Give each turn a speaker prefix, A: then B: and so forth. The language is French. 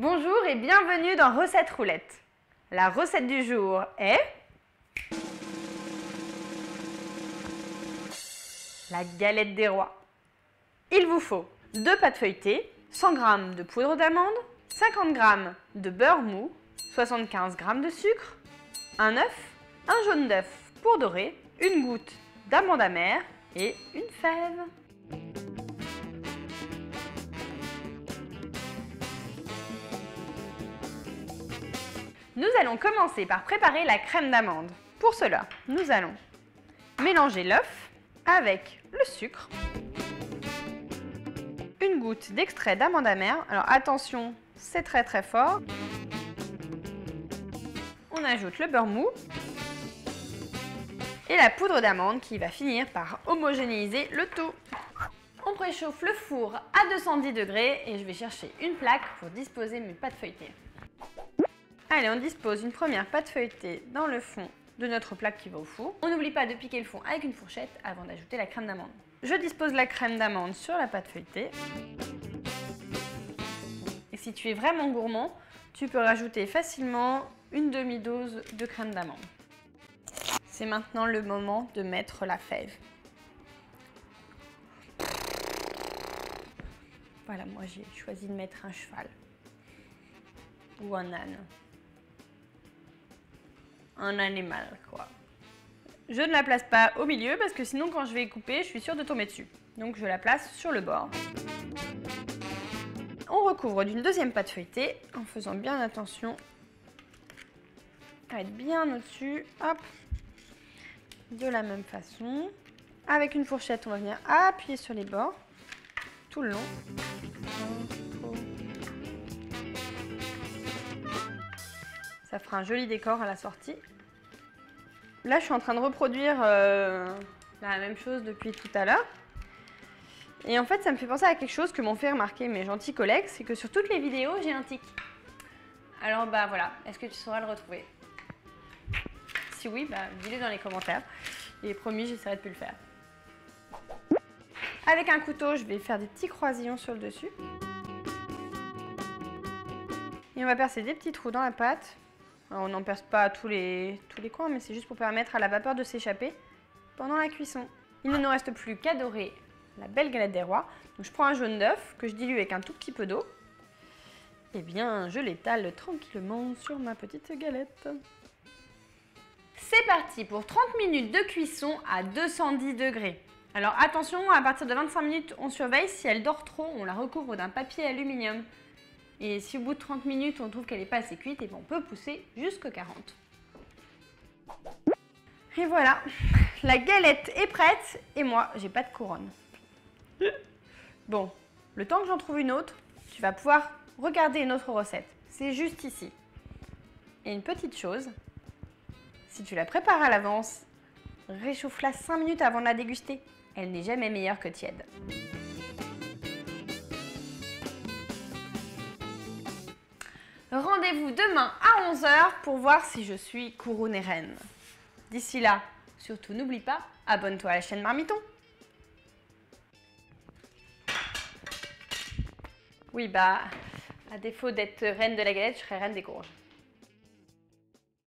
A: Bonjour et bienvenue dans Recette Roulette. La recette du jour est la galette des rois. Il vous faut 2 pâtes feuilletées, 100 g de poudre d'amande, 50 g de beurre mou, 75 g de sucre, un œuf, un jaune d'œuf pour dorer, une goutte d'amande amère et une fève. Nous allons commencer par préparer la crème d'amande. Pour cela, nous allons mélanger l'œuf avec le sucre, une goutte d'extrait d'amande amère. Alors attention, c'est très fort. On ajoute le beurre mou et la poudre d'amande qui va finir par homogénéiser le tout. On préchauffe le four à 210 degrés et je vais chercher une plaque pour disposer mes pâtes feuilletées. Allez, on dispose une première pâte feuilletée dans le fond de notre plaque qui va au four. On n'oublie pas de piquer le fond avec une fourchette avant d'ajouter la crème d'amande. Je dispose la crème d'amande sur la pâte feuilletée. Et si tu es vraiment gourmand, tu peux rajouter facilement une demi-dose de crème d'amande. C'est maintenant le moment de mettre la fève. Voilà, moi j'ai choisi de mettre un cheval ou un âne. Un animal, quoi. Je ne la place pas au milieu parce que sinon quand je vais couper, je suis sûre de tomber dessus. Donc je la place sur le bord. On recouvre d'une deuxième pâte feuilletée en faisant bien attention à être bien au-dessus. Hop. De la même façon. Avec une fourchette, on va venir appuyer sur les bords tout le long. Ça fera un joli décor à la sortie. Là, je suis en train de reproduire la même chose depuis tout à l'heure. Et en fait, ça me fait penser à quelque chose que m'ont fait remarquer mes gentils collègues, c'est que sur toutes les vidéos, j'ai un tic. Alors, bah voilà, est-ce que tu sauras le retrouver? Si oui, bah dis-le dans les commentaires. Et promis, j'essaierai de plus le faire. Avec un couteau, je vais faire des petits croisillons sur le dessus. Et on va percer des petits trous dans la pâte. Alors, on n'en perce pas tous les coins, mais c'est juste pour permettre à la vapeur de s'échapper pendant la cuisson. Il ne nous reste plus qu'à dorer la belle galette des rois. Donc, je prends un jaune d'œuf que je dilue avec un tout petit peu d'eau. Et bien, je l'étale tranquillement sur ma petite galette. C'est parti pour 30 minutes de cuisson à 210 degrés. Alors attention, à partir de 25 minutes, on surveille. Si elle dort trop, on la recouvre d'un papier aluminium. Et si au bout de 30 minutes, on trouve qu'elle n'est pas assez cuite, et bien on peut pousser jusqu'à 40. Et voilà, la galette est prête et moi, j'ai pas de couronne. Bon, le temps que j'en trouve une autre, tu vas pouvoir regarder une autre recette. C'est juste ici. Et une petite chose, si tu la prépares à l'avance, réchauffe-la 5 minutes avant de la déguster. Elle n'est jamais meilleure que tiède. Rendez-vous demain à 11 h pour voir si je suis couronnée reine. D'ici là, surtout n'oublie pas, abonne-toi à la chaîne Marmiton. Oui, bah, à défaut d'être reine de la galette, je serai reine des courges.